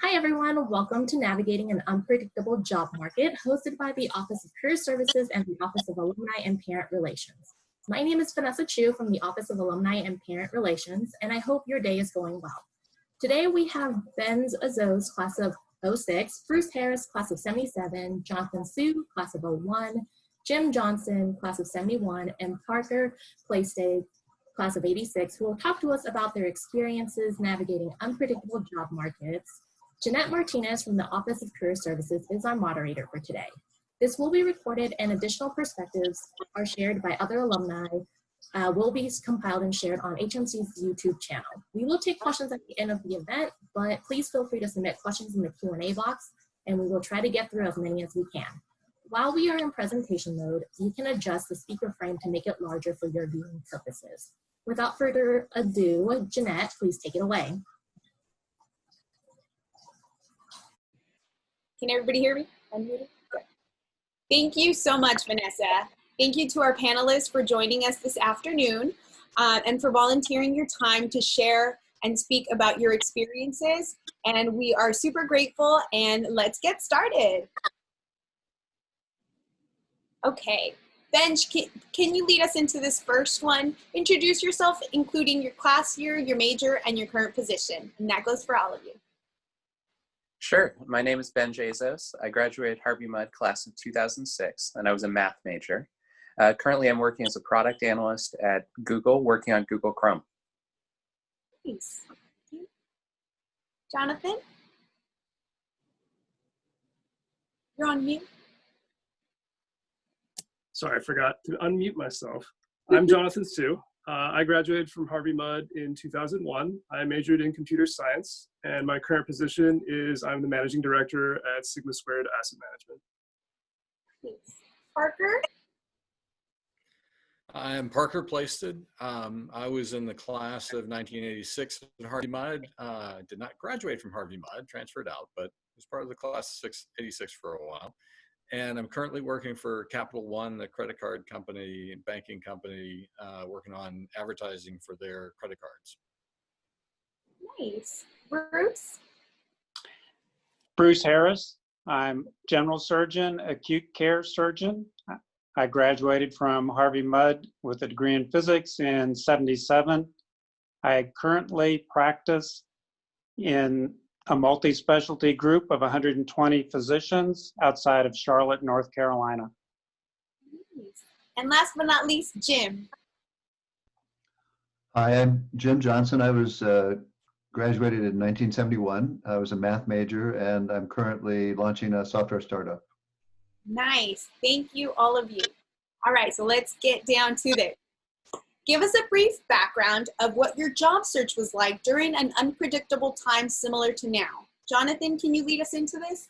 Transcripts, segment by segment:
Hi everyone, welcome to Navigating an Unpredictable Job Market, hosted by the Office of Career Services and the Office of Alumni and Parent Relations. My name is Vanessa Chu from the Office of Alumni and Parent Relations, and I hope your day is going well. Today we have Benj Azose, class of '06, Bruce Harris, class of '77, Jonathan Sue, class of '01, Jim Johnson, class of '71, and Parker Plaisted, class of '86, who will talk to us about their experiences navigating unpredictable job markets. Jeanette Martinez from the Office of Career Services is our moderator for today. This will be recorded and additional perspectives are shared by other alumni, will be compiled and shared on HMC's YouTube channel. We will take questions at the end of the event, but please feel free to submit questions in the Q&A box and we will try to get through as many as we can. While we are in presentation mode, you can adjust the speaker frame to make it larger for your viewing purposes. Without further ado, Jeanette, please take it away. Can everybody hear me? Unmuted? Good. Thank you so much, Vanessa. Thank you to our panelists for joining us this afternoon and for volunteering your time to share and speak about your experiences. And we are super grateful, and let's get started. Okay, Benj, can you lead us into this first one? Introduce yourself, including your class year, your major, and your current position. And that goes for all of you. Sure. My name is Benj Azose. I graduated Harvey Mudd class of 2006, and I was a math major. Currently, I'm working as a product analyst at Google, working on Google Chrome. Thanks. Jonathan? You're on mute. Sorry, I forgot to unmute myself. I'm Jonathan Sue. I graduated from Harvey Mudd in 2001. I majored in computer science, and my current position is I'm the managing director at Sigma Squared Asset Management. Thanks. Parker? I'm Parker Plaisted. I was in the class of 1986 at Harvey Mudd. Did not graduate from Harvey Mudd, transferred out, but was part of the class of 86 for a while. And I'm currently working for Capital One, the credit card company, banking company, working on advertising for their credit cards. Nice. Bruce? Bruce Harris. I'm general surgeon, acute care surgeon. I graduated from Harvey Mudd with a degree in physics in '77. I currently practice in a multi-specialty group of 120 physicians outside of Charlotte, North Carolina. And last but not least, Jim. Hi, I'm Jim Johnson. I was graduated in 1971. I was a math major, and I'm currently launching a software startup. Nice. Thank you, all of you. All right, so let's get down to this. Give us a brief background of what your job search was like during an unpredictable time similar to now. Jonathan, can you lead us into this?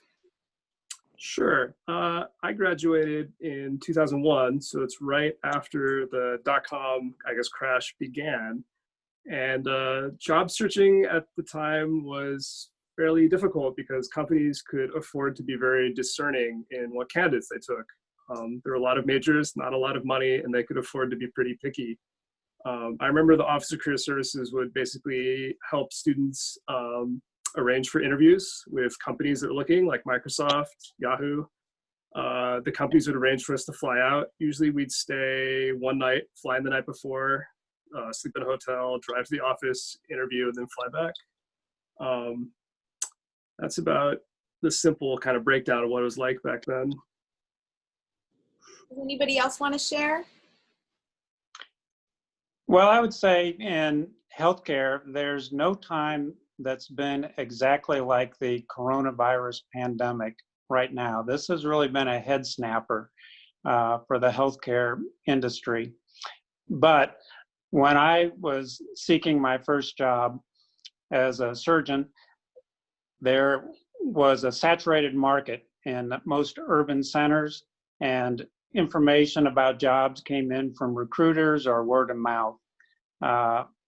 Sure. I graduated in 2001, so it's right after the dot-com, crash began. And job searching at the time was fairly difficult because companies could afford to be very discerning in what candidates they took. There were a lot of majors, not a lot of money, and they could afford to be pretty picky. I remember the Office of Career Services would basically help students arrange for interviews with companies that were looking, like Microsoft, Yahoo. The companies would arrange for us to fly out. Usually we'd stay one night, fly in the night before, sleep in a hotel, drive to the office, interview, and then fly back. That's about the simple kind of breakdown of what it was like back then. Does anybody else want to share? Well, I would say in healthcare, there's no time that's been exactly like the coronavirus pandemic right now. This has really been a head snapper for the healthcare industry. But when I was seeking my first job as a surgeon, there was a saturated market in most urban centers, and information about jobs came in from recruiters or word of mouth.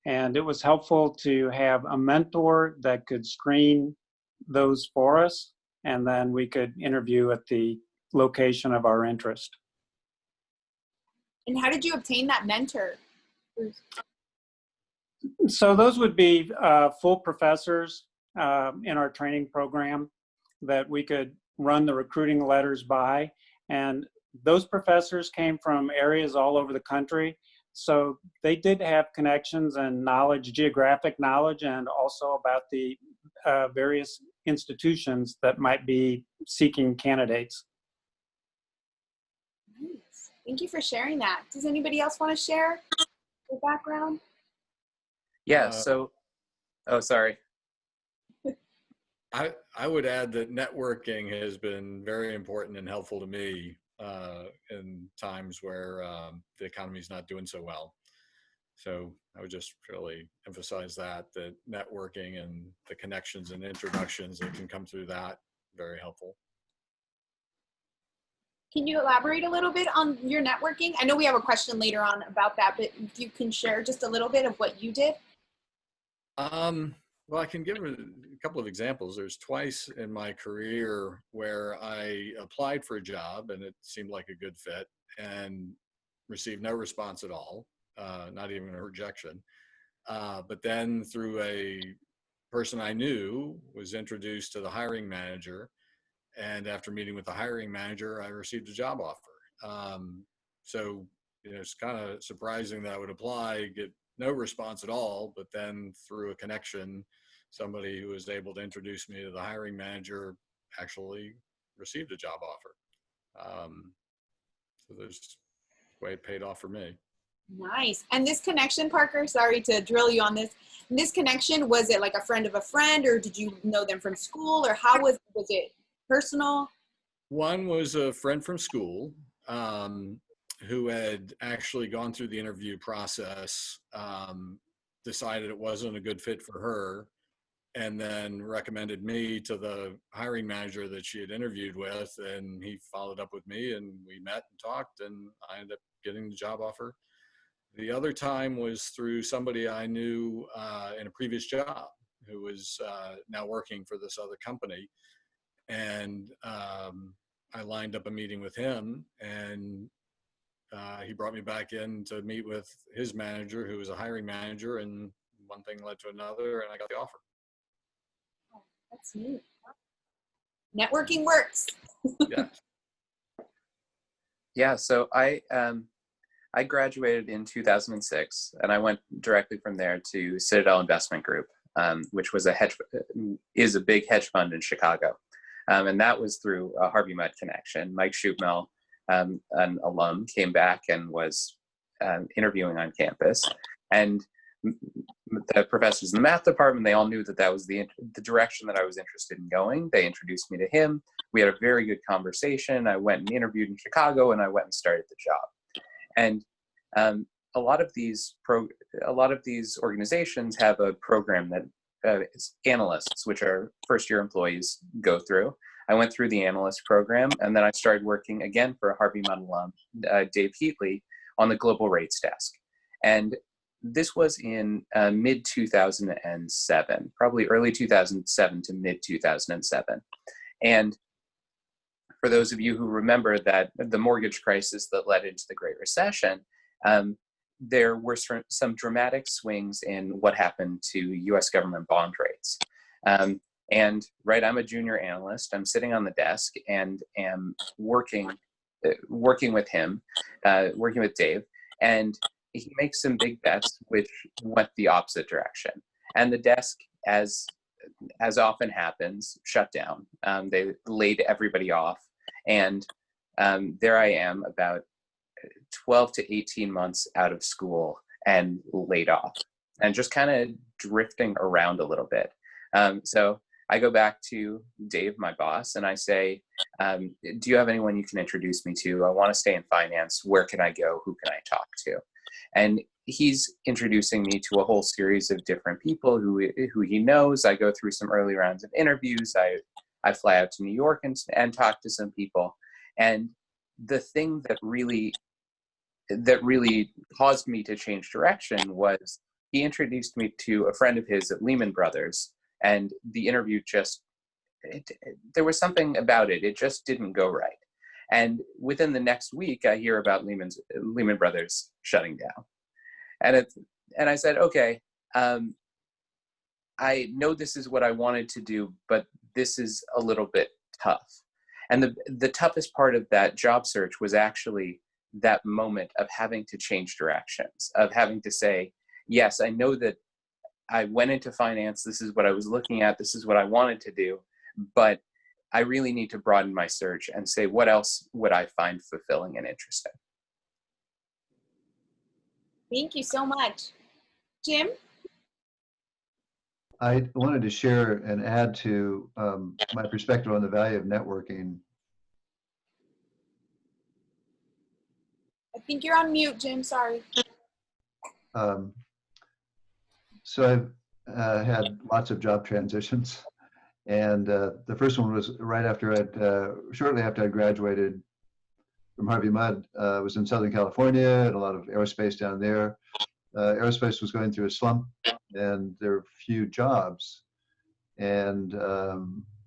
And it was helpful to have a mentor that could screen those for us, and then we could interview at the location of our interest. And how did you obtain that mentor? So those would be full professors in our training program that we could run the recruiting letters by. And those professors came from areas all over the country. So they did have connections and knowledge, geographic knowledge, and also about the various institutions that might be seeking candidates. Nice. Thank you for sharing that. Does anybody else want to share their background? Yeah, so, oh, sorry. I would add that networking has been very important and helpful to me in times where the economy is not doing so well. So I would just really emphasize that networking and the connections and introductions that can come through that, very helpful. Can you elaborate a little bit on your networking? I know we have a question later on about that, but if you can share just a little bit of what you did. Well, I can give a couple of examples. There's twice in my career where I applied for a job and it seemed like a good fit and received no response at all, not even a rejection. But then through a person I knew was introduced to the hiring manager, and after meeting with the hiring manager, I received a job offer. So it's kind of surprising that I would apply, get no response at all, but then through a connection, somebody who was able to introduce me to the hiring manager actually received a job offer. So there's the way it paid off for me. Nice. And this connection, Parker, sorry to drill you on this. This connection, was it like a friend of a friend, or did you know them from school, or how was it personal? One was a friend from school who had actually gone through the interview process, decided it wasn't a good fit for her, and then recommended me to the hiring manager that she had interviewed with, and he followed up with me and we met and talked, and I ended up getting the job offer. The other time was through somebody I knew in a previous job who was now working for this other company. And I lined up a meeting with him, and he brought me back in to meet with his manager, who was a hiring manager, and one thing led to another, and I got the offer. Oh, that's neat. Networking works. Yeah. Yeah, so I graduated in 2006, and I went directly from there to Citadel Investment Group, which was is a big hedge fund in Chicago. And that was through a Harvey Mudd connection. Mike Schupmel, an alum, came back and was interviewing on campus. And the professors in the math department, they all knew that that was the direction that I was interested in going. They introduced me to him. We had a very good conversation. I went and interviewed in Chicago, and I went and started the job. And a lot of these organizations have a program that analysts, which are first-year employees, go through. I went through the analyst program, and then I started working again for a Harvey Mudd alum, Dave Heatley, on the global rates desk. And this was in mid-2007, probably early 2007 to mid-2007. And for those of you who remember that the mortgage crisis that led into the Great Recession, there were some dramatic swings in what happened to US government bond rates. And I'm a junior analyst. I'm sitting on the desk and am working with him, working with Dave, and he makes some big bets which went the opposite direction. And the desk, as often happens, shut down. They laid everybody off. And there I am, about 12 to 18 months out of school and laid off, and just kind of drifting around a little bit. So I go back to Dave, my boss, and I say, do you have anyone you can introduce me to? I want to stay in finance. Where can I go? Who can I talk to? And he's introducing me to a whole series of different people who he knows. I go through some early rounds of interviews. I fly out to New York and talk to some people. And the thing that really caused me to change direction was he introduced me to a friend of his at Lehman Brothers, and the interview there was something about it. It just didn't go right. And within the next week, I hear about Lehman Brothers shutting down. And I said, okay, I know this is what I wanted to do, but this is a little bit tough. And the toughest part of that job search was actually that moment of having to change directions, of having to say, yes, I know that I went into finance, this is what I was looking at, this is what I wanted to do, but I really need to broaden my search and say, what else would I find fulfilling and interesting? Thank you so much. Jim? I wanted to share and add to my perspective on the value of networking. I think you're on mute, Jim. Sorry. So I've had lots of job transitions, and the first one was right after shortly after I graduated from Harvey Mudd. I was in Southern California, and a lot of aerospace down there. Aerospace was going through a slump, and there were few jobs. And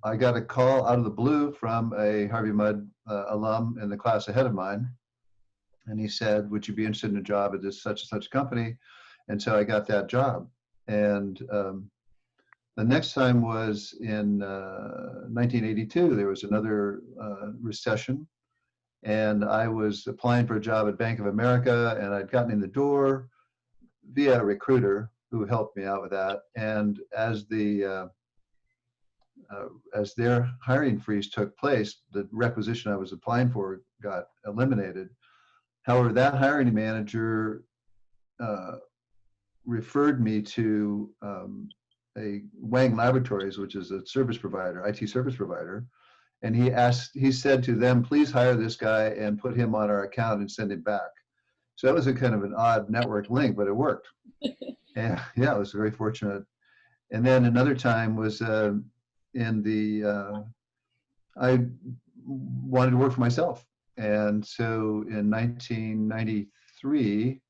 I got a call out of the blue from a Harvey Mudd alum in the class ahead of mine. And he said, would you be interested in a job at this such and such company? And so I got that job. And the next time was in 1982. There was another recession. And I was applying for a job at Bank of America, and I'd gotten in the door via a recruiter who helped me out with that. And as their hiring freeze took place, the requisition I was applying for got eliminated. However, that hiring manager referred me to a Wang Laboratories, which is a service provider, IT service provider. And he said to them, please hire this guy and put him on our account and send him back. So that was a kind of an odd network link, but it worked. And yeah, I was very fortunate. And then another time was I wanted to work for myself. And so in 1993,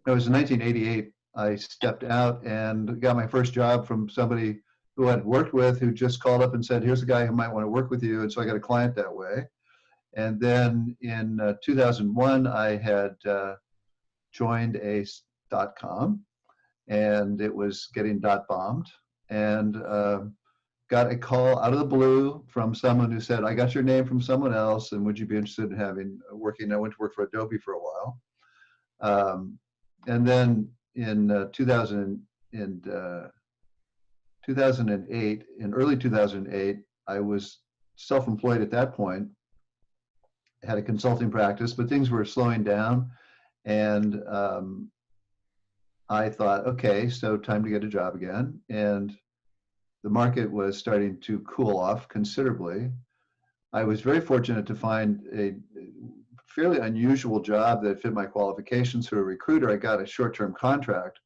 it was in 1988, I stepped out and got my first job from somebody who I'd worked with, who just called up and said, here's a guy who might want to work with you. And so I got a client that way. And then in 2001, I had joined a .com, and it was getting .bombed, and got a call out of the blue from someone who said, I got your name from someone else, and would you be interested in working? I went to work for Adobe for a while. And then in 2008, in early 2008, I was self-employed at that point, had a consulting practice, but things were slowing down. And I thought, okay, so time to get a job again. And the market was starting to cool off considerably. I was very fortunate to find a fairly unusual job that fit my qualifications through a recruiter. I got a short-term contract.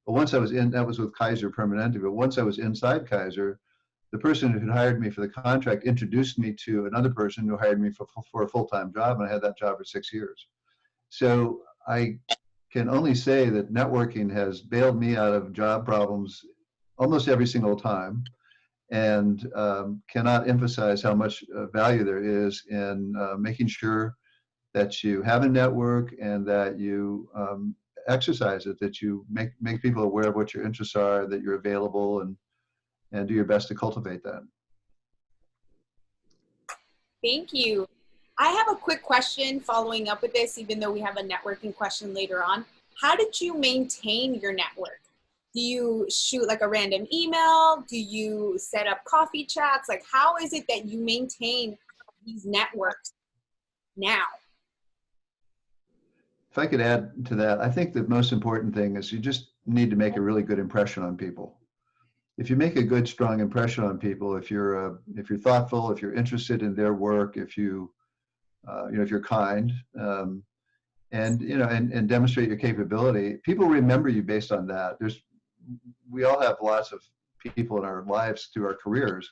But once I was in, that was with Kaiser Permanente, but once I was inside Kaiser, the person who had hired me for the contract introduced me to another person who hired me for a full-time job, and I had that job for 6 years. So I can only say that networking has bailed me out of job problems almost every single time, and cannot emphasize how much value there is in making sure that you have a network and that you exercise it, that you make people aware of what your interests are, that you're available, and do your best to cultivate that. Thank you. I have a quick question following up with this, even though we have a networking question later on. How did you maintain your network? Do you shoot like a random email? Do you set up coffee chats? Like, how is it that you maintain these networks now? If I could add to that, I think the most important thing is you just need to make a really good impression on people. If you make a good, strong impression on people, if you're thoughtful, if you're interested in their work, if you're kind, and demonstrate your capability, people remember you based on that. We all have lots of people in our lives through our careers.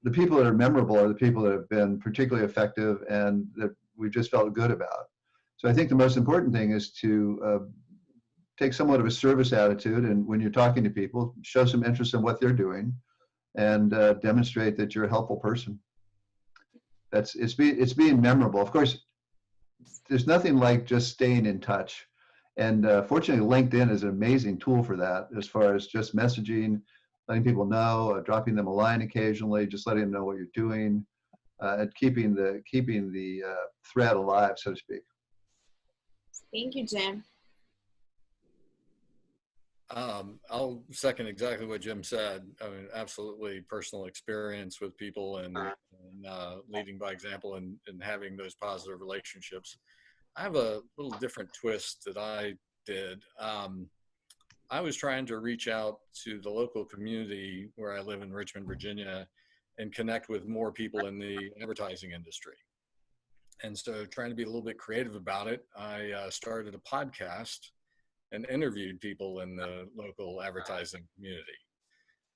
The people that are memorable are the people that have been particularly effective and that we've just felt good about. So I think the most important thing is to take somewhat of a service attitude, and when you're talking to people, show some interest in what they're doing, and demonstrate that you're a helpful person. It's being memorable. Of course, there's nothing like just staying in touch, and fortunately, LinkedIn is an amazing tool for that, as far as just messaging, letting people know, dropping them a line occasionally, just letting them know what you're doing, and keeping the thread alive, so to speak. Thank you, Jim. I'll second exactly what Jim said. I mean, absolutely personal experience with people and leading by example and having those positive relationships. I have a little different twist that I did. I was trying to reach out to the local community where I live in Richmond, Virginia, and connect with more people in the advertising industry. And so trying to be a little bit creative about it, I started a podcast and interviewed people in the local advertising community.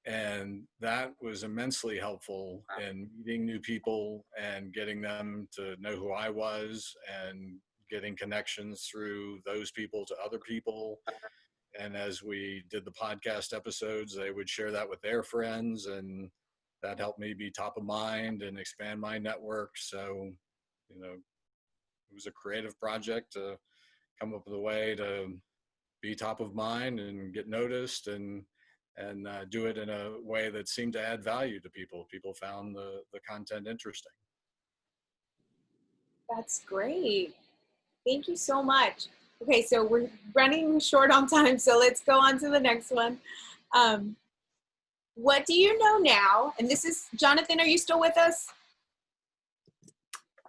And that was immensely helpful in meeting new people and getting them to know who I was and getting connections through those people to other people. And as we did the podcast episodes, they would share that with their friends, and that helped me be top of mind and expand my network. So, you know, it was a creative project to come up with a way to be top of mind and get noticed and do it in a way that seemed to add value to people. People found the content interesting. That's great. Thank you so much. Okay, so we're running short on time, so let's go on to the next one. What do you know now? And this is, Jonathan, are you still with us?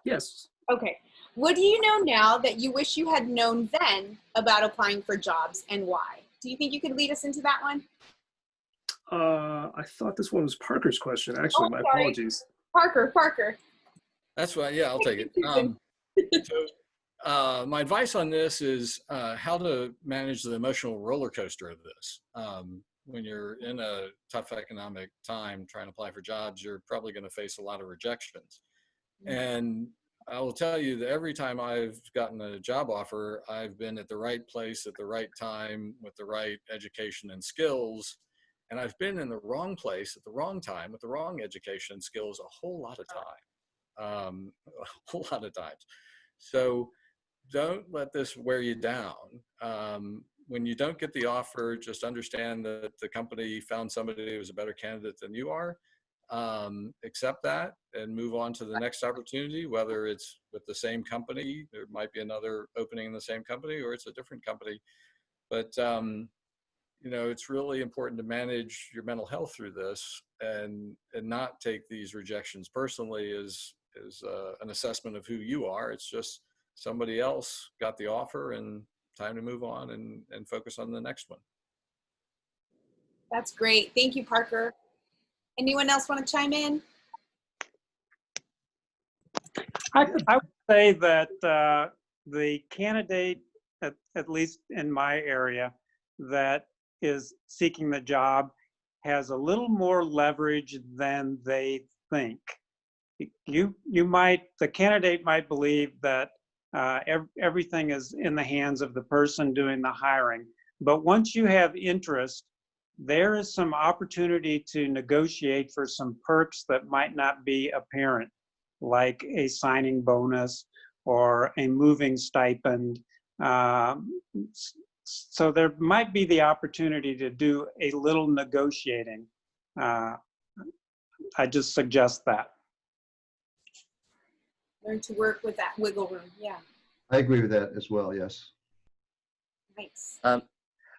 Yes. Okay. What do you know now that you wish you had known then about applying for jobs, and why? Do you think you could lead us into that one? I thought this one was Parker's question. Actually, my apologies. Parker. That's right. Yeah, I'll take it. So my advice on this is how to manage the emotional roller coaster of this. When you're in a tough economic time trying to apply for jobs, you're probably going to face a lot of rejections. And I will tell you that every time I've gotten a job offer, I've been at the right place at the right time with the right education and skills. And I've been in the wrong place at the wrong time with the wrong education and skills a whole lot of time, a whole lot of times. So don't let this wear you down. When you don't get the offer, just understand that the company found somebody who was a better candidate than you are. Accept that and move on to the next opportunity, whether it's with the same company, there might be another opening in the same company, or it's a different company. But you know, it's really important to manage your mental health through this and not take these rejections personally as an assessment of who you are. It's just somebody else got the offer and time to move on and focus on the next one. That's great. Thank you, Parker. Anyone else want to chime in? I would say that the candidate, at least in my area, that is seeking the job has a little more leverage than they think. The candidate might believe that everything is in the hands of the person doing the hiring. But once you have interest, there is some opportunity to negotiate for some perks that might not be apparent, like a signing bonus or a moving stipend. So there might be the opportunity to do a little negotiating. I just suggest that. Learn to work with that wiggle room. Yeah. I agree with that as well. Yes. Nice.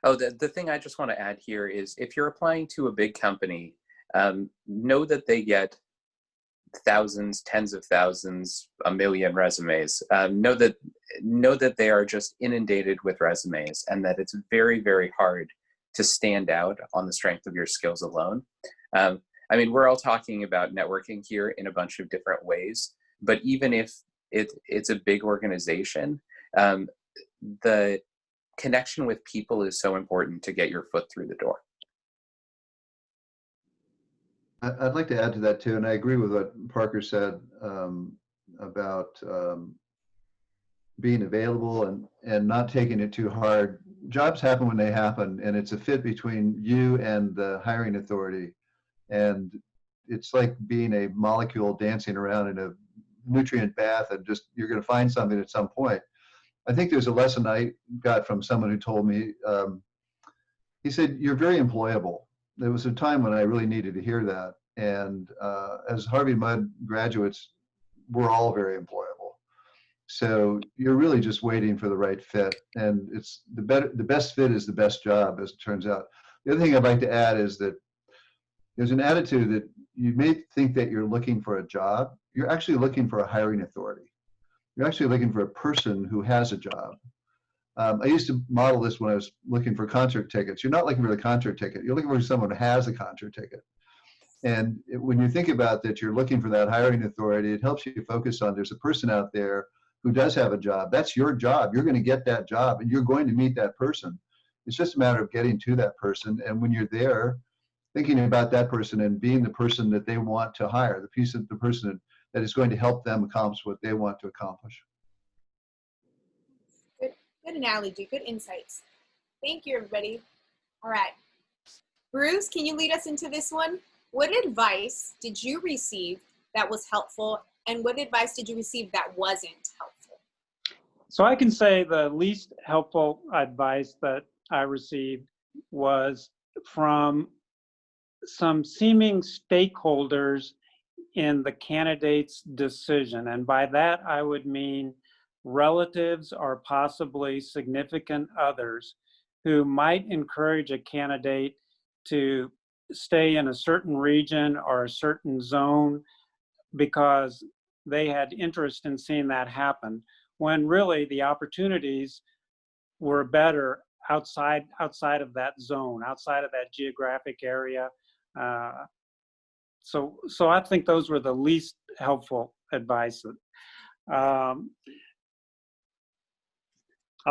The thing I just want to add here is if you're applying to a big company, know that they get thousands, tens of thousands, a million resumes. Know that they are just inundated with resumes, and that it's very, very hard to stand out on the strength of your skills alone. I mean, we're all talking about networking here in a bunch of different ways, but even if it's a big organization, the connection with people is so important to get your foot through the door. I'd like to add to that too, and I agree with what Parker said about being available and not taking it too hard. Jobs happen when they happen, and it's a fit between you and the hiring authority. And it's like being a molecule dancing around in a nutrient bath, and just you're going to find something at some point. I think there's a lesson I got from someone who told me, he said, you're very employable. there was a time when I really needed to hear that. And as Harvey Mudd graduates, we're all very employable. So you're really just waiting for the right fit. And it's the best fit is the best job, as it turns out. The other thing I'd like to add is that there's an attitude that you may think that you're looking for a job. You're actually looking for a hiring authority. You're actually looking for a person who has a job. I used to model this when I was looking for concert tickets. You're not looking for the concert ticket. You're looking for someone who has a concert ticket. And when you think about that, you're looking for that hiring authority. It helps you focus on there's a person out there who does have a job. That's your job. You're going to get that job, and you're going to meet that person. It's just a matter of getting to that person. And when you're there, thinking about that person and being the person that they want to hire, the person that is going to help them accomplish what they want to accomplish. Good analogy, good insights. Thank you, everybody. All right. Bruce, can you lead us into this one? What advice did you receive that was helpful, and what advice did you receive that wasn't helpful? So I can say the least helpful advice that I received was from some seeming stakeholders in the candidate's decision. And by that, I would mean relatives or possibly significant others who might encourage a candidate to stay in a certain region or a certain zone because they had interest in seeing that happen, when really the opportunities were better outside of that zone, outside of that geographic area. So I think those were the least helpful advice. I'll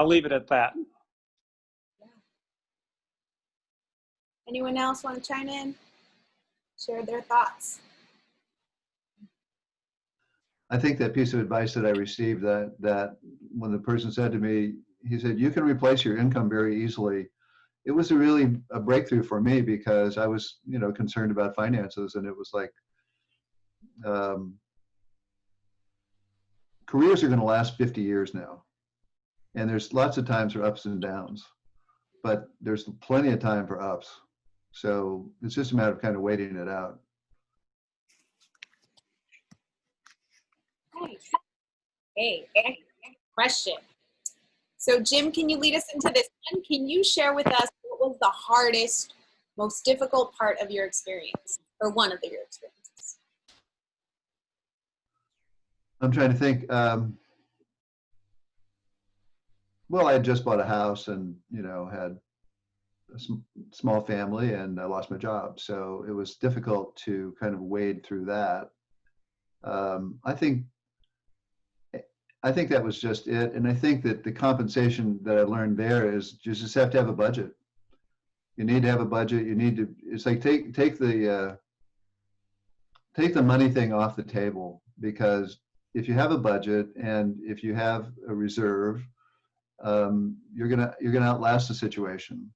leave it at that. Anyone else want to chime in? Share their thoughts. I think that piece of advice that I received, that when the person said to me, he said, you can replace your income very easily. It was really a breakthrough for me because I was, concerned about finances, and it was like, careers are going to last 50 years now. And there's lots of times for ups and downs, but there's plenty of time for ups. So it's just a matter of kind of waiting it out. Hey, question. So Jim, can you lead us into this one? Can you share with us what was the hardest, most difficult part of your experience, or one of your experiences? I'm trying to think. Well, I had just bought a house and, had a small family, and I lost my job. So it was difficult to kind of wade through that. I think that was just it. And I think that the compensation that I learned there is you just have to have a budget. You need to have a budget. It's like take the money thing off the table, because if you have a budget and if you have a reserve, you're gonna outlast the situation.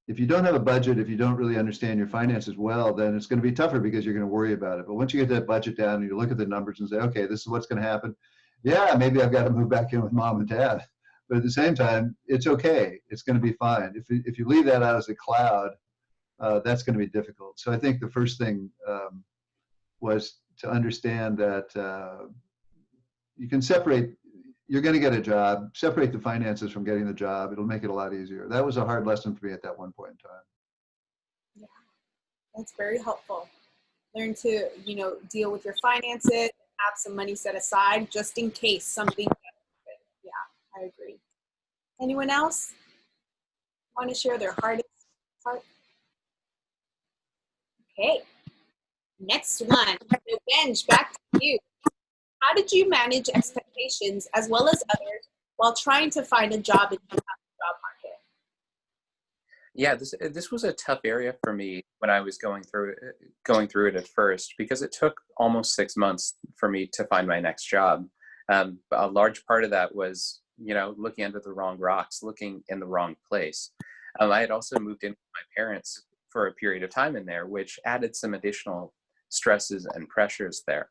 If you don't have a budget, if you don't really understand your finances well, then it's going to be tougher because you're going to worry about it. But once you get that budget down and you look at the numbers and say, okay, this is what's going to happen. Yeah, maybe I've got to move back in with mom and dad, but at the same time, it's okay. It's going to be fine. If you leave that out as a cloud, that's going to be difficult. So I think the first thing was to understand that you can separate. You're going to get a job, separate the finances from getting the job. It'll make it a lot easier. That was a hard lesson for me at that one point in time. Yeah, that's very helpful. Learn to, deal with your finances, have some money set aside just in case something happens. Yeah, I agree. Anyone else want to share their hardest part? Okay, next one. So Benj, back to you. How did you manage expectations as well as others while trying to find a job in the job market? Yeah, this was a tough area for me when I was going through it at first, because it took almost 6 months for me to find my next job. A large part of that was, looking under the wrong rocks, looking in the wrong place. I had also moved in with my parents for a period of time in there, which added some additional stresses and pressures there.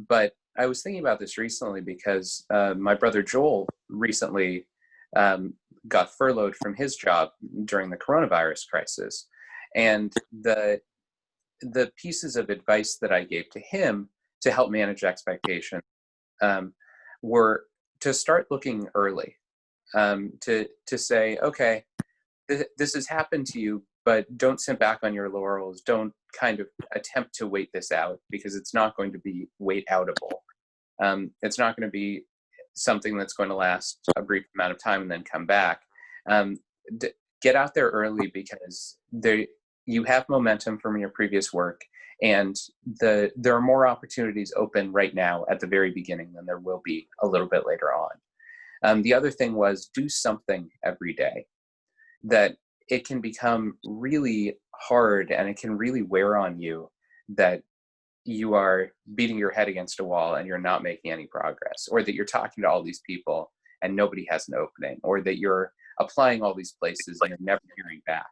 But I was thinking about this recently because my brother Joel recently got furloughed from his job during the coronavirus crisis. And the pieces of advice that I gave to him to help manage expectations were to start looking early, to say, okay, this has happened to you, but don't sit back on your laurels. Don't kind of attempt to wait this out, because it's not going to be wait outable. It's not going to be something that's going to last a brief amount of time and then come back. Get out there early, because you have momentum from your previous work, and there are more opportunities open right now at the very beginning than there will be a little bit later on. The other thing was, do something every day. That it can become really hard and it can really wear on you, that you are beating your head against a wall and you're not making any progress, or that you're talking to all these people and nobody has an opening, or that you're applying all these places and you're never hearing back.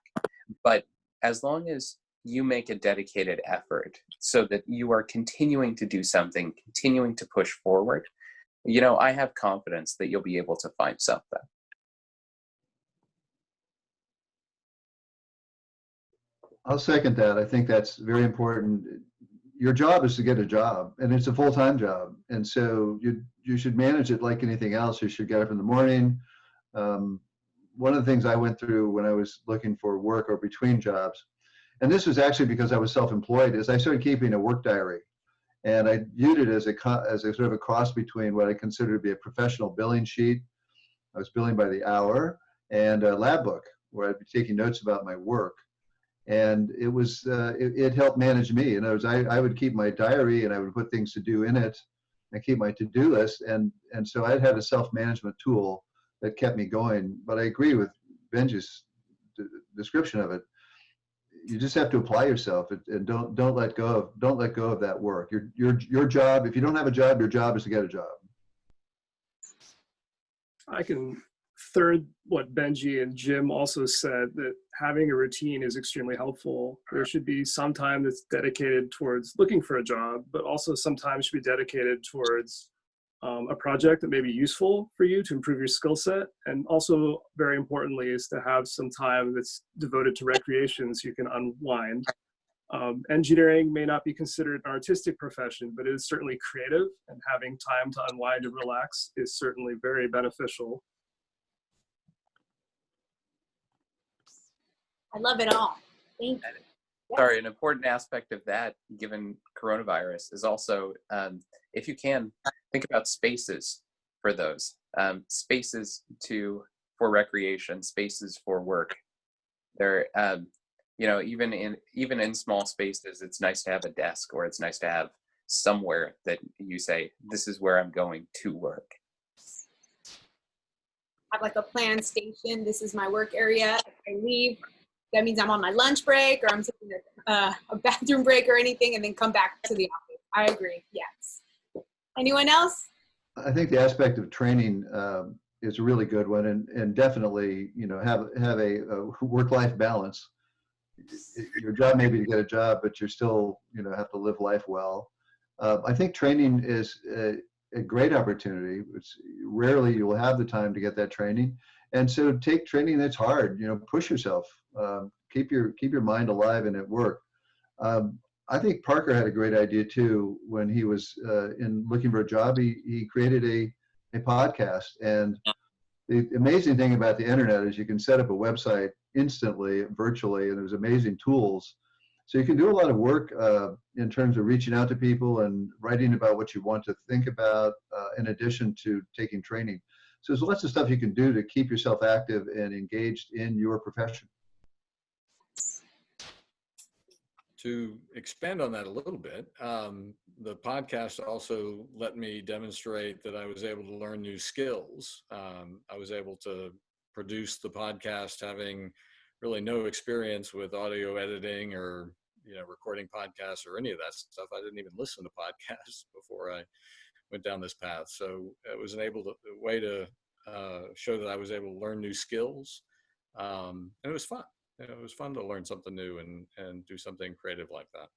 But as long as you make a dedicated effort so that you are continuing to do something, continuing to push forward, I have confidence that you'll be able to find something. I'll second that. I think that's very important. Your job is to get a job, and it's a full-time job. And so you should manage it like anything else. You should get up in the morning. One of the things I went through when I was looking for work or between jobs, and this was actually because I was self-employed, is I started keeping a work diary. And I viewed it as a sort of a cross between what I consider to be a professional billing sheet. I was billing by the hour, and a lab book where I'd be taking notes about my work. And it was it helped manage me. In other words, I would keep my diary and I would put things to do in it and keep my to-do list. And so I had a self-management tool that kept me going. But I agree with Benji's description of it. You just have to apply yourself, and don't let go of that work. Your job, if you don't have a job, your job is to get a job. I can third what Benji and Jim also said, that having a routine is extremely helpful. There should be some time that's dedicated towards looking for a job, but also some time should be dedicated towards a project that may be useful for you to improve your skill set. And also, very importantly, is to have some time that's devoted to recreation so you can unwind. Engineering may not be considered an artistic profession, but it is certainly creative, and having time to unwind and relax is certainly very beneficial. I love it all. Thank you. Sorry, an important aspect of that, given coronavirus, is also, if you can, think about spaces for those. Spaces for recreation, spaces for work. There, even in small spaces, it's nice to have a desk, or it's nice to have somewhere that you say, this is where I'm going to work. Have like a planned station. This is my work area. If I leave, that means I'm on my lunch break, or I'm taking a bathroom break or anything, and then come back to the office. I agree. Yes. Anyone else? I think the aspect of training is a really good one, and definitely, have a work-life balance. Your job may be to get a job, but you're still, have to live life well. I think training is a great opportunity. Rarely you will have the time to get that training. And so take training that's hard, push yourself, keep your mind alive and at work. I think Parker had a great idea too. When he was in looking for a job, he created a podcast. And the amazing thing about the internet is you can set up a website instantly, virtually, and there's amazing tools. So you can do a lot of work in terms of reaching out to people and writing about what you want to think about, in addition to taking training. So there's lots of stuff you can do to keep yourself active and engaged in your profession. To expand on that a little bit, the podcast also let me demonstrate that I was able to learn new skills. I was able to produce the podcast having really no experience with audio editing or recording podcasts or any of that stuff. I didn't even listen to podcasts before I went down this path. So it was a way to show that I was able to learn new skills, and it was fun. It was fun to learn something new and do something creative like that.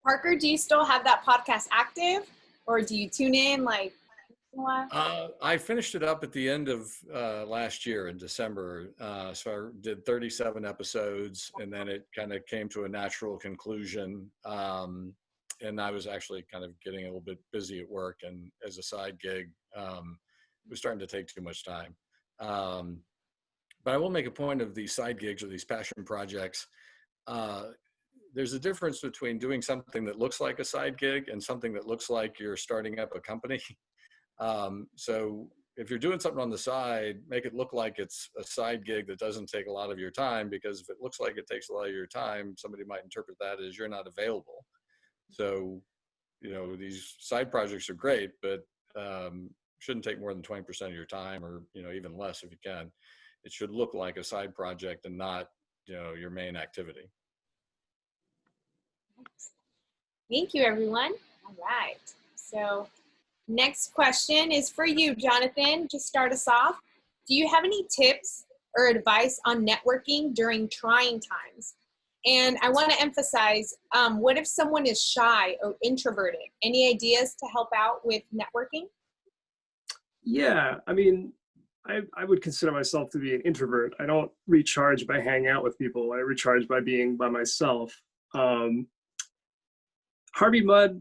Parker, do you still have that podcast active, or do you tune in? in a while? I finished it up at the end of last year in December. So I did 37 episodes, and then it kind of came to a natural conclusion. And I was actually kind of getting a little bit busy at work, and as a side gig, it was starting to take too much time. But I will make a point of these side gigs or these passion projects. There's a difference between doing something that looks like a side gig and something that looks like you're starting up a company. So if you're doing something on the side, make it look like it's a side gig that doesn't take a lot of your time, because if it looks like it takes a lot of your time, somebody might interpret that as you're not available. So, you know, these side projects are great, but shouldn't take more than 20% of your time, or, you know, even less if you can. It should look like a side project and not, you know, your main activity. Thank you, everyone. All right. So next question is for you, Jonathan. Just start us off. Do you have any tips or advice on networking during trying times? And I want to emphasize, what if someone is shy or introverted? Any ideas to help out with networking? Yeah, I mean, I would consider myself to be an introvert. I don't recharge by hanging out with people. I recharge by being by myself. Harvey Mudd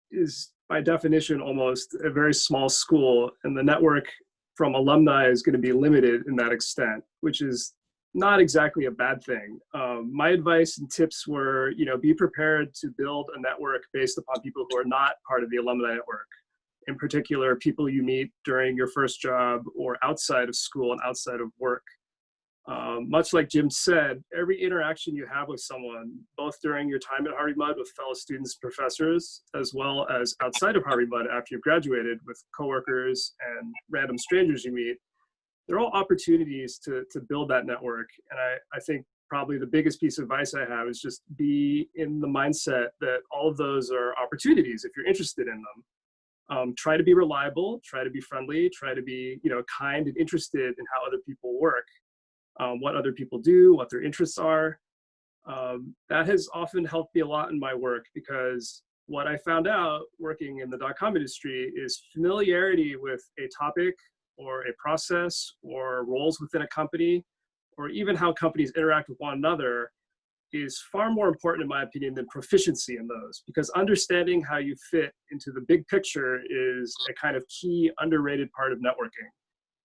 is by definition almost a very small school, and the network from alumni is going to be limited in that extent, which is not exactly a bad thing. My advice and tips were, you know, be prepared to build a network based upon people who are not part of the alumni network. In particular, people you meet during your first job or outside of school and outside of work. Much like Jim said, every interaction you have with someone, both during your time at Harvey Mudd with fellow students, professors, as well as outside of Harvey Mudd after you've graduated with coworkers and random strangers you meet, they're all opportunities to build that network. And I think probably the biggest piece of advice I have is just be in the mindset that all of those are opportunities if you're interested in them. Try to be reliable, try to be friendly, try to be, you know, kind and interested in how other people work, what other people do, what their interests are. That has often helped me a lot in my work, because what I found out working in the .com industry is familiarity with a topic or a process or roles within a company, or even how companies interact with one another, is far more important, in my opinion, than proficiency in those, because understanding how you fit into the big picture is a kind of key underrated part of networking.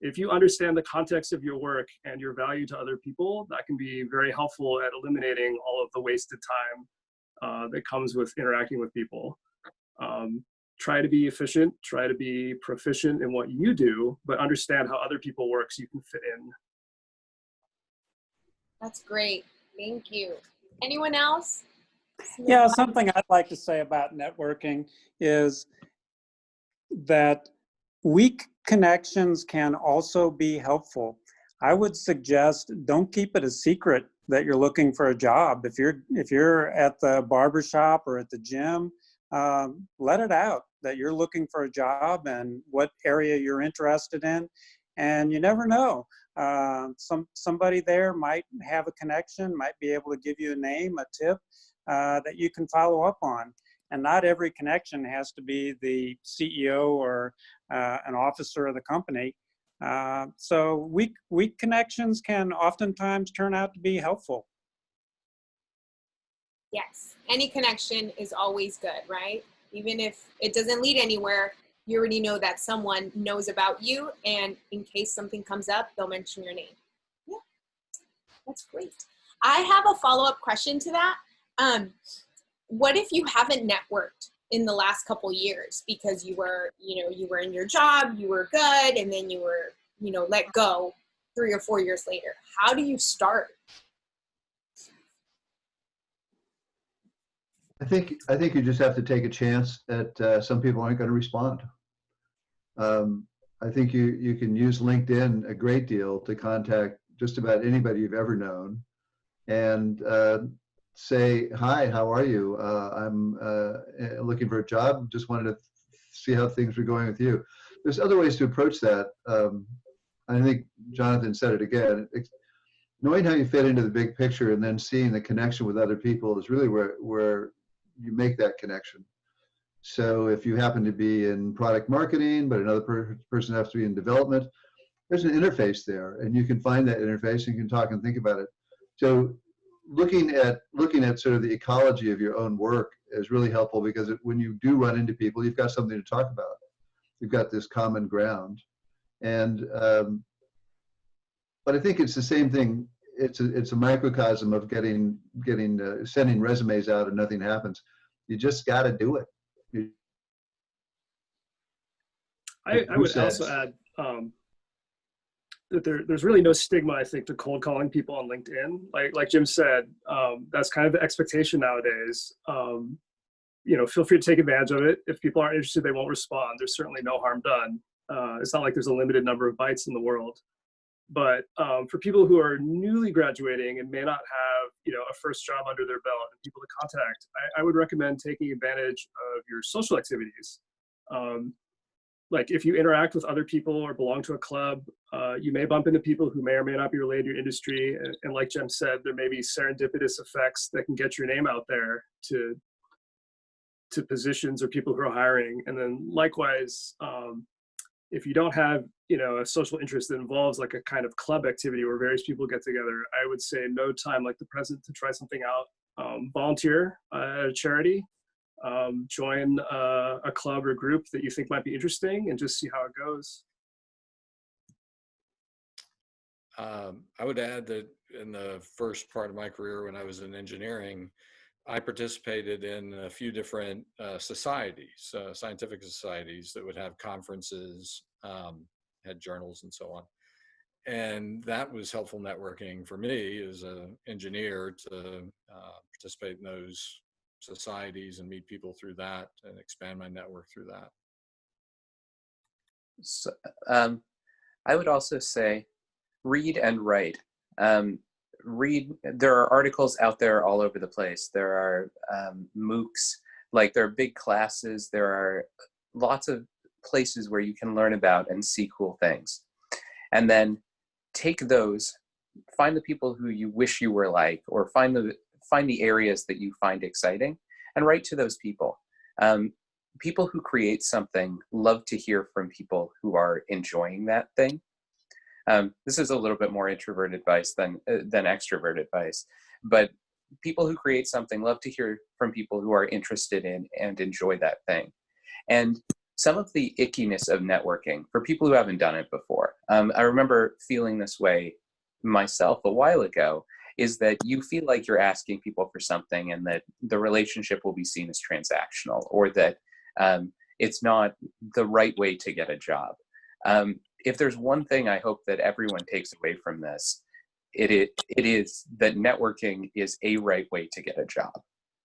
If you understand the context of your work and your value to other people, that can be very helpful at eliminating all of the wasted time that comes with interacting with people. Try to be efficient, try to be proficient in what you do, but understand how other people work so you can fit in. That's great. Thank you. Anyone else? Yeah, something I'd like to say about networking is that weak connections can also be helpful. I would suggest don't keep it a secret that you're looking for a job. If you're at the barbershop or at the gym, let it out that you're looking for a job and what area you're interested in. And you never know. Somebody there might have a connection, might be able to give you a name, a tip that you can follow up on. And not every connection has to be the CEO or an officer of the company. So weak connections can oftentimes turn out to be helpful. Yes, any connection is always good, right? Even if it doesn't lead anywhere, you already know that someone knows about you, and in case something comes up, they'll mention your name. Yeah, that's great. I have a follow-up question to that. What if you haven't networked in the last couple years because you were in your job, you were good, and then you were, let go 3 or 4 years later? How do you start? I think you just have to take a chance that some people aren't going to respond. I think you can use LinkedIn a great deal to contact just about anybody you've ever known, and say, "Hi, how are you? I'm looking for a job. Just wanted to see how things were going with you." There's other ways to approach that. I think Jonathan said it again. Knowing how you fit into the big picture and then seeing the connection with other people is really where you make that connection. So if you happen to be in product marketing, but another person has to be in development, there's an interface there, and you can find that interface and you can talk and think about it. So looking at sort of the ecology of your own work is really helpful, because when you do run into people, you've got something to talk about. You've got this common ground, and but I think it's the same thing. It's a microcosm of sending resumes out and nothing happens. You just got to do it. I would also add that there's really no stigma, I think, to cold calling people on LinkedIn. Like Jim said, that's kind of the expectation nowadays. Feel free to take advantage of it. If people aren't interested, they won't respond. There's certainly no harm done. It's not like there's a limited number of bites in the world. But for people who are newly graduating and may not have, a first job under their belt and people to contact, I would recommend taking advantage of your social activities. Like if you interact with other people or belong to a club, you may bump into people who may or may not be related to your industry. And like Jim said, there may be serendipitous effects that can get your name out there to positions or people who are hiring. And then likewise, if you don't have, a social interest that involves like a kind of club activity where various people get together, I would say no time like the present to try something out. Volunteer at a charity, join a club or group that you think might be interesting, and just see how it goes. I would add that in the first part of my career, when I was in engineering, I participated in a few different societies, scientific societies that would have conferences, had journals and so on. And that was helpful networking for me as an engineer to participate in those societies and meet people through that and expand my network through that. So, I would also say read and write. There are articles out there all over the place. There are MOOCs, like there are big classes. There are lots of places where you can learn about and see cool things. And then take those, find the people who you wish you were like, or find the areas that you find exciting, and write to those people. People who create something love to hear from people who are enjoying that thing. This is a little bit more introvert advice than extrovert advice, but people who create something love to hear from people who are interested in and enjoy that thing. And some of the ickiness of networking for people who haven't done it before, I remember feeling this way myself a while ago, is that you feel like you're asking people for something and that the relationship will be seen as transactional, or that it's not the right way to get a job. If there's one thing I hope that everyone takes away from this, it is that networking is a right way to get a job.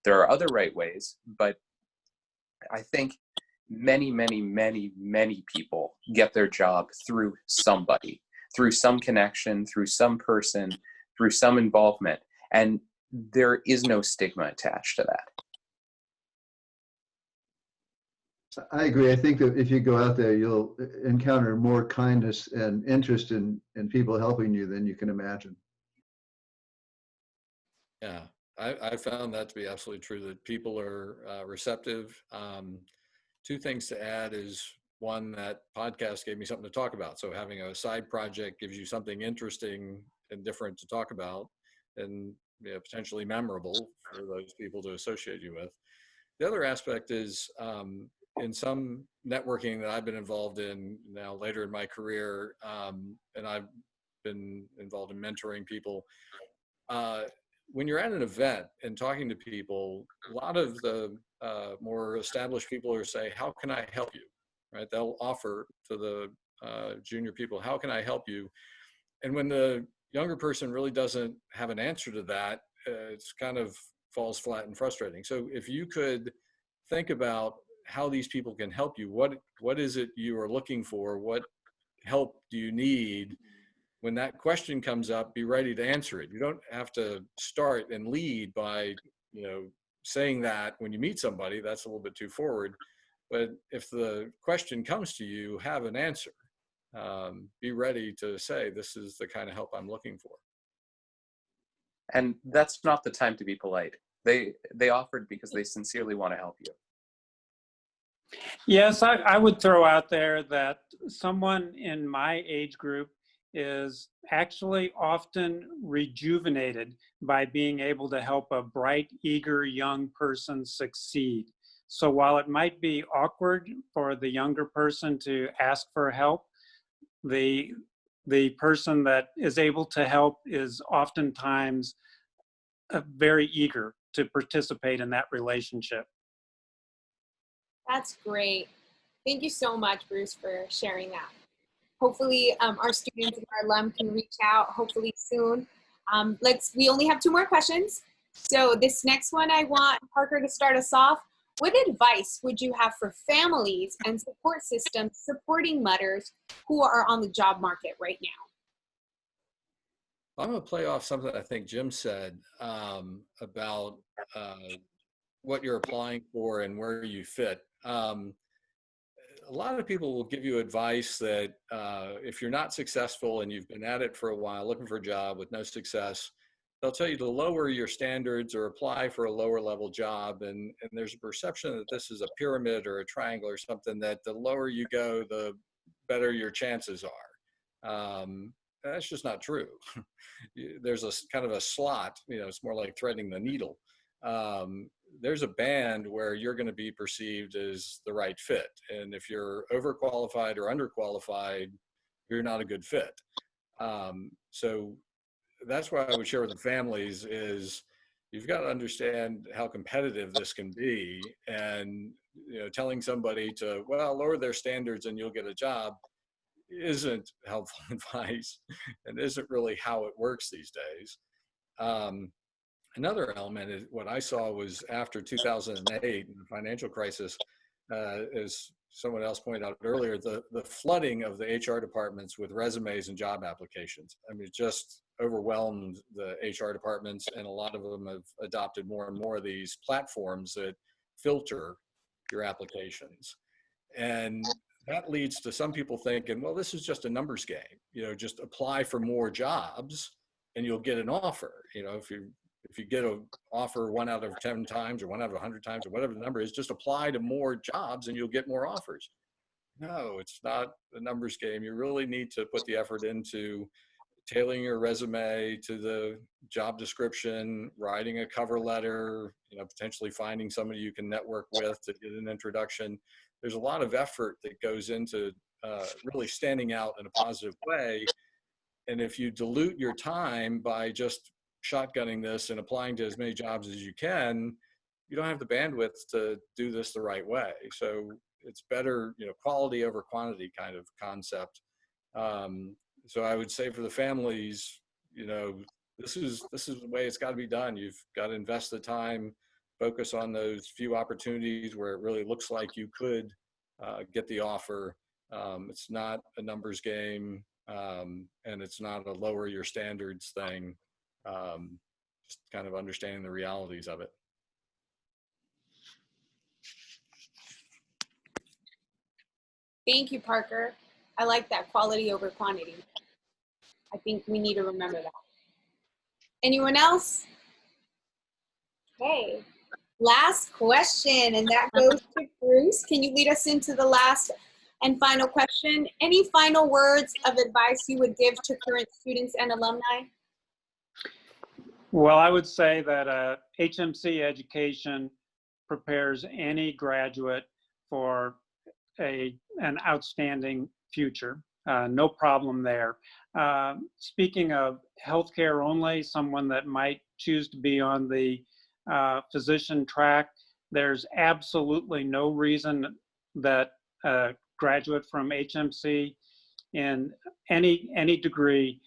There are other right ways, but I think many, many, many, many people get their job through somebody, through some connection, through some person, through some involvement, and there is no stigma attached to that. I agree. I think that if you go out there, you'll encounter more kindness and interest in people helping you than you can imagine. Yeah, I found that to be absolutely true, that people are receptive. Two things to add is, one, that podcast gave me something to talk about. So having a side project gives you something interesting and different to talk about, and potentially memorable for those people to associate you with. The other aspect is, in some networking that I've been involved in now later in my career, and I've been involved in mentoring people, when you're at an event and talking to people, a lot of the more established people are say, how can I help you? Right? They'll offer to the junior people, how can I help you? And when the younger person really doesn't have an answer to that, it's kind of falls flat and frustrating. So if you could think about how these people can help you, what is it you are looking for? What help do you need? When that question comes up, be ready to answer it. You don't have to start and lead by, saying that when you meet somebody. That's a little bit too forward. But if the question comes to you, have an answer. Be ready to say, this is the kind of help I'm looking for. And that's not the time to be polite. They offered because they sincerely want to help you. Yes, I would throw out there that someone in my age group is actually often rejuvenated by being able to help a bright, eager young person succeed. So while it might be awkward for the younger person to ask for help, the person that is able to help is oftentimes very eager to participate in that relationship. That's great. Thank you so much, Bruce, for sharing that. Hopefully our students and our alum can reach out hopefully soon. We only have 2 more questions. So this next one, I want Parker to start us off. What advice would you have for families and support systems supporting mudders who are on the job market right now? I'm going to play off something I think Jim said about what you're applying for and where you fit. A lot of people will give you advice that if you're not successful and you've been at it for a while looking for a job with no success, they'll tell you to lower your standards or apply for a lower level job. And there's a perception that this is a pyramid or a triangle or something, that the lower you go, the better your chances are. That's just not true. There's a kind of a slot, it's more like threading the needle. There's a band where you're going to be perceived as the right fit. And if you're overqualified or underqualified, you're not a good fit. So that's what I would share with the families is you've got to understand how competitive this can be. And, telling somebody to, lower their standards and you'll get a job isn't helpful advice and isn't really how it works these days. Another element is what I saw was after 2008, the financial crisis, as someone else pointed out earlier, the flooding of the HR departments with resumes and job applications. I mean, it just overwhelmed the HR departments, and a lot of them have adopted more and more of these platforms that filter your applications. And that leads to some people thinking, well, this is just a numbers game, just apply for more jobs and you'll get an offer. If you get an offer 1 out of 10 times or 1 out of 100 times or whatever the number is, just apply to more jobs and you'll get more offers. No, it's not a numbers game. You really need to put the effort into tailoring your resume to the job description, writing a cover letter, potentially finding somebody you can network with to get an introduction. There's a lot of effort that goes into really standing out in a positive way. And if you dilute your time by just shotgunning this and applying to as many jobs as you can, you don't have the bandwidth to do this the right way. So it's better, quality over quantity kind of concept. So I would say for the families, this is the way it's got to be done. You've got to invest the time, focus on those few opportunities where it really looks like you could get the offer. It's not a numbers game, and it's not a lower your standards thing. Just kind of understanding the realities of it. Thank you, Parker. I like that, quality over quantity. I think we need to remember that. Anyone else? Okay, last question, and that goes to Bruce. Can you lead us into the last and final question? Any final words of advice you would give to current students and alumni? Well, I would say that HMC education prepares any graduate for an outstanding future. No problem there. Speaking of healthcare only, someone that might choose to be on the physician track, there's absolutely no reason that a graduate from HMC in any degree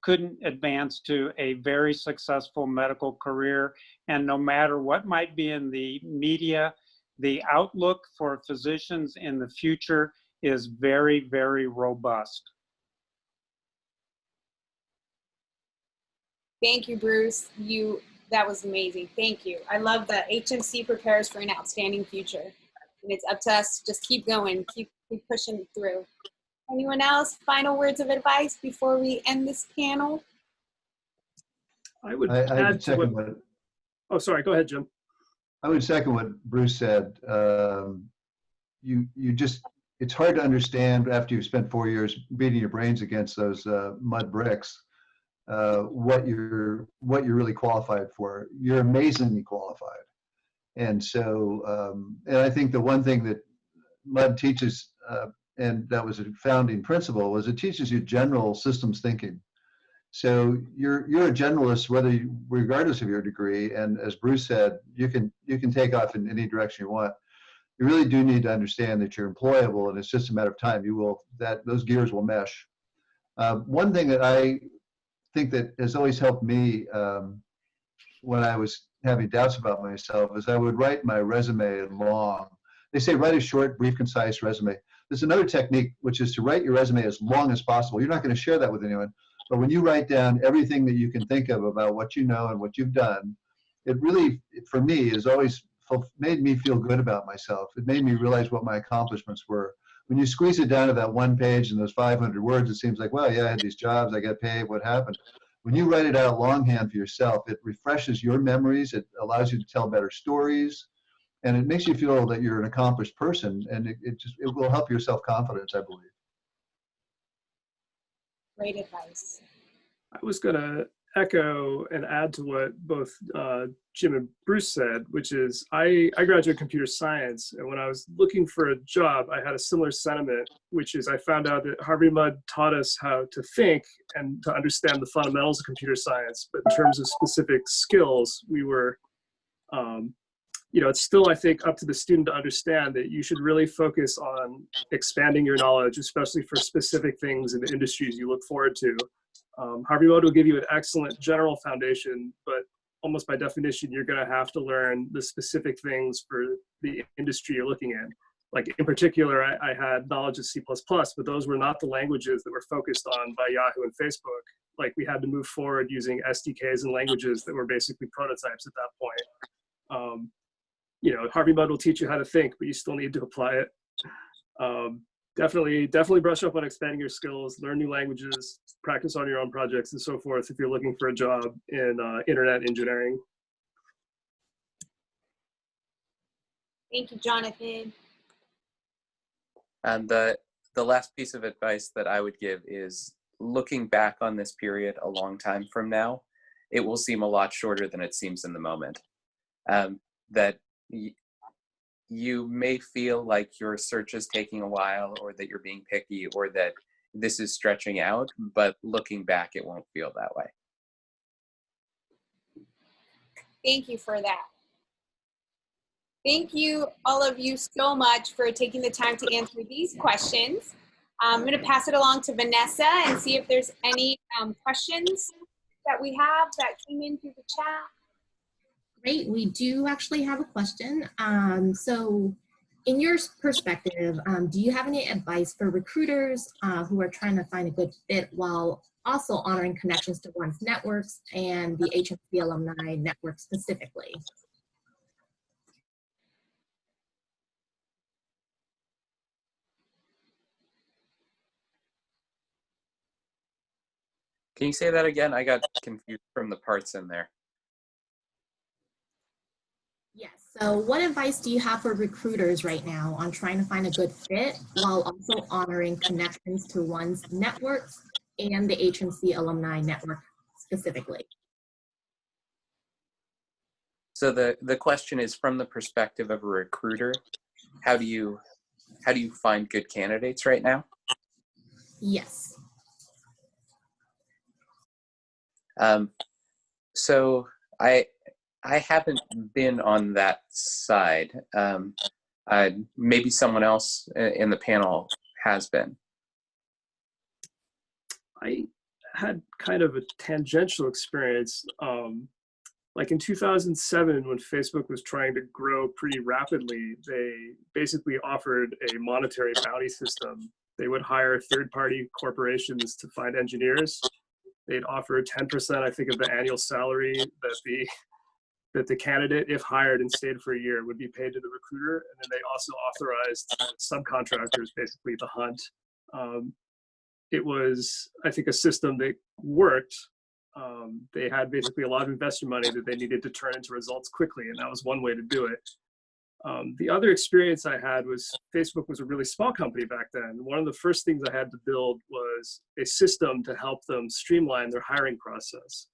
couldn't advance to a very successful medical career. And no matter what might be in the media, the outlook for physicians in the future is very, very robust. Thank you, Bruce. That was amazing. Thank you. I love that HMC prepares for an outstanding future. And it's up to us to just keep going, keep pushing through. Anyone else? Final words of advice before we end this panel? I would add to what, oh, sorry, go ahead, Jim. I would second what Bruce said. you just, it's hard to understand after you've spent 4 years beating your brains against those mud bricks, what you're really qualified for. You're amazingly qualified. And so, and I think the one thing that MUD teaches, and that was a founding principle, was it teaches you general systems thinking. So you're a generalist, regardless of your degree. And as Bruce said, you can take off in any direction you want. You really do need to understand that you're employable, and it's just a matter of time. Those gears will mesh. One thing that I think that has always helped me when I was having doubts about myself is I would write my resume long. They say write a short, brief, concise resume. There's another technique, which is to write your resume as long as possible. You're not going to share that with anyone, but when you write down everything that you can think of about what you know and what you've done, it really, for me, has always made me feel good about myself. It made me realize what my accomplishments were. When you squeeze it down to that one page and those 500 words, it seems like, well, yeah, I had these jobs, I got paid, what happened? When you write it out longhand for yourself, it refreshes your memories, it allows you to tell better stories, and it makes you feel that you're an accomplished person, and it will help your self-confidence, I believe. Great advice. I was going to echo and add to what both Jim and Bruce said, which is I graduated computer science, and when I was looking for a job, I had a similar sentiment, which is I found out that Harvey Mudd taught us how to think and to understand the fundamentals of computer science, but in terms of specific skills, we were, it's still, I think, up to the student to understand that you should really focus on expanding your knowledge, especially for specific things in the industries you look forward to. Harvey Mudd will give you an excellent general foundation, but almost by definition, you're going to have to learn the specific things for the industry you're looking in. Like in particular, I had knowledge of C++, but those were not the languages that were focused on by Yahoo and Facebook. Like we had to move forward using SDKs and languages that were basically prototypes at that point. Harvey Mudd will teach you how to think, but you still need to apply it. Definitely brush up on expanding your skills, learn new languages, practice on your own projects and so forth if you're looking for a job in internet engineering. Thank you, Jonathan. And the last piece of advice that I would give is looking back on this period a long time from now, it will seem a lot shorter than it seems in the moment. That you may feel like your search is taking a while, or that you're being picky, or that this is stretching out, but looking back, it won't feel that way. Thank you for that. Thank you, all of you, so much for taking the time to answer these questions. I'm going to pass it along to Vanessa and see if there's any questions that we have that came in through the chat. Great, we do actually have a question. So in your perspective, do you have any advice for recruiters who are trying to find a good fit while also honoring connections to one's networks and the HMC alumni network specifically? Can you say that again? I got confused from the parts in there. Yes, so what advice do you have for recruiters right now on trying to find a good fit while also honoring connections to one's networks and the HMC alumni network specifically? So the question is, from the perspective of a recruiter, how do you find good candidates right now? Yes. So I haven't been on that side. Maybe someone else in the panel has been. I had kind of a tangential experience. Like in 2007, when Facebook was trying to grow pretty rapidly, they basically offered a monetary bounty system. They would hire third-party corporations to find engineers. They'd offer 10%, I think, of the annual salary that the candidate, if hired and stayed for a year, would be paid to the recruiter. And then they also authorized subcontractors basically to hunt. It was, I think, a system that worked. They had basically a lot of investor money that they needed to turn into results quickly, and that was one way to do it. The other experience I had was Facebook was a really small company back then. One of the first things I had to build was a system to help them streamline their hiring process.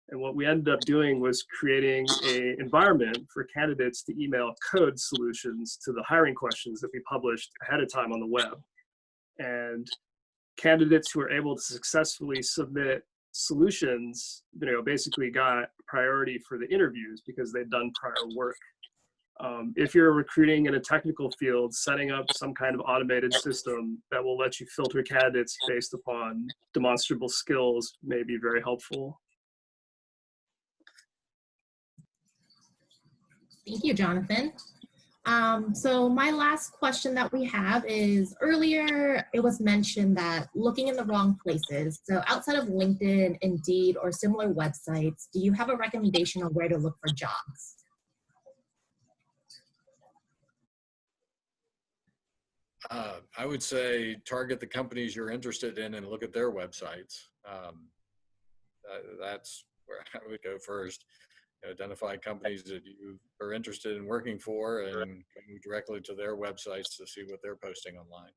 And what we ended up doing was creating an environment for candidates to email code solutions to the hiring questions that we published ahead of time on the web. And candidates who were able to successfully submit solutions, basically got priority for the interviews because they'd done prior work. If you're recruiting in a technical field, setting up some kind of automated system that will let you filter candidates based upon demonstrable skills may be very helpful. Thank you, Jonathan. So my last question that we have is, earlier it was mentioned that looking in the wrong places. So outside of LinkedIn, Indeed, or similar websites, do you have a recommendation on where to look for jobs? I would say target the companies you're interested in and look at their websites. That's where I would go first. Identify companies that you are interested in working for and go directly to their websites to see what they're posting online.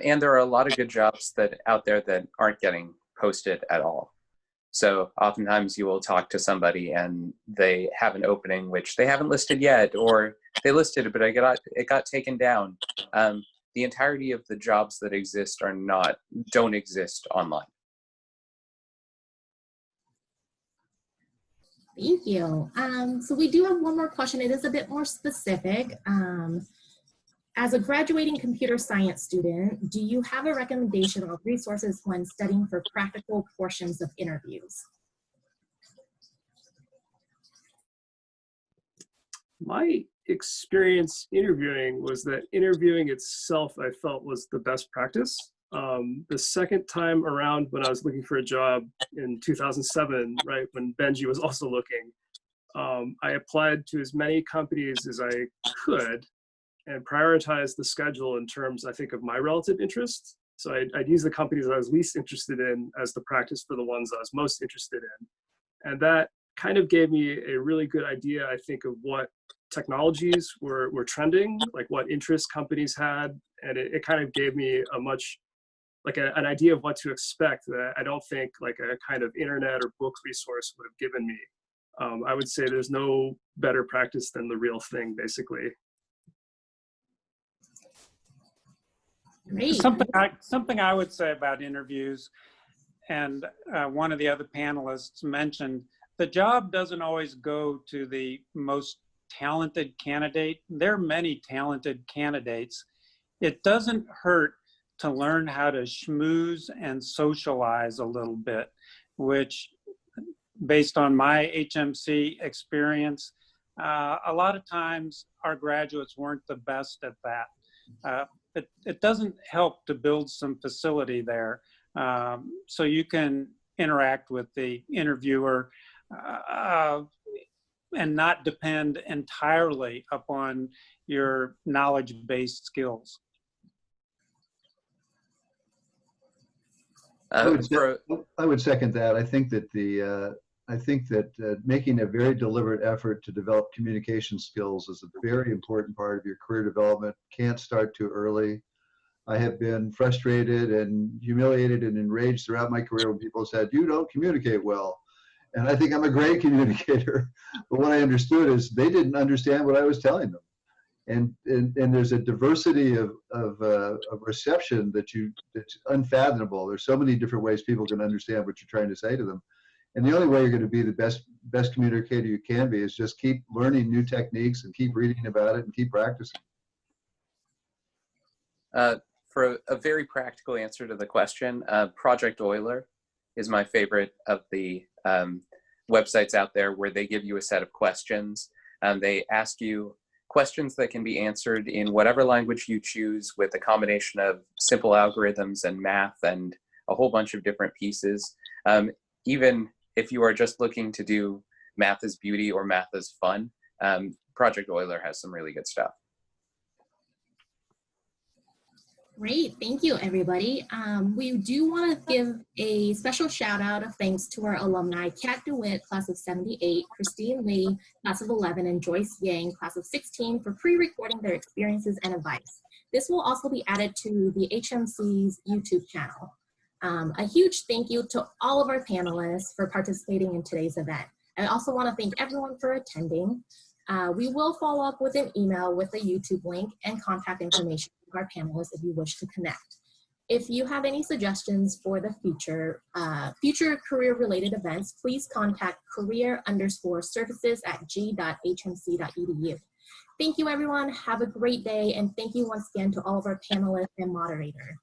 And there are a lot of good jobs out there that aren't getting posted at all. So oftentimes you will talk to somebody and they have an opening which they haven't listed yet, or they listed it, but it got taken down. The entirety of the jobs that exist don't exist online. Thank you. So we do have one more question. It is a bit more specific. As a graduating computer science student, do you have a recommendation of resources when studying for practical portions of interviews? My experience interviewing was that interviewing itself, I felt, was the best practice. The second time around when I was looking for a job in 2007, right, when Benji was also looking, I applied to as many companies as I could and prioritized the schedule in terms, I think, of my relative interests. So I'd use the companies I was least interested in as the practice for the ones I was most interested in. And that kind of gave me a really good idea, I think, of what technologies were trending, like what interests companies had. And it kind of gave me an idea of what to expect that I don't think like a kind of internet or book resource would have given me. I would say there's no better practice than the real thing, basically. Great. Something I would say about interviews, and one of the other panelists mentioned, the job doesn't always go to the most talented candidate. There are many talented candidates. It doesn't hurt to learn how to schmooze and socialize a little bit, which, based on my HMC experience, a lot of times our graduates weren't the best at that. It doesn't help to build some facility there so you can interact with the interviewer and not depend entirely upon your knowledge-based skills. I would second that. I think that making a very deliberate effort to develop communication skills is a very important part of your career development. Can't start too early. I have been frustrated and humiliated and enraged throughout my career when people said, "You don't communicate well." And I think I'm a great communicator. But what I understood is they didn't understand what I was telling them. And there's a diversity of reception that's unfathomable. There's so many different ways people can understand what you're trying to say to them. And the only way you're going to be the best communicator you can be is just keep learning new techniques and keep reading about it and keep practicing. For a very practical answer to the question, Project Euler is my favorite of the websites out there, where they give you a set of questions. They ask you questions that can be answered in whatever language you choose, with a combination of simple algorithms and math and a whole bunch of different pieces. Even if you are just looking to do math is beauty or math is fun, Project Euler has some really good stuff. Great, thank you everybody. We do want to give a special shout out of thanks to our alumni, Kat DeWitt, class of 78, Christine Lee, class of 11, and Joyce Yang, class of 16, for pre-recording their experiences and advice. This will also be added to the HMC's YouTube channel. A huge thank you to all of our panelists for participating in today's event. I also want to thank everyone for attending. We will follow up with an email with a YouTube link and contact information for our panelists if you wish to connect. If you have any suggestions for the future career-related events, please contact career_services@g.hmc.edu. Thank you, everyone. Have a great day, and thank you once again to all of our panelists and moderator.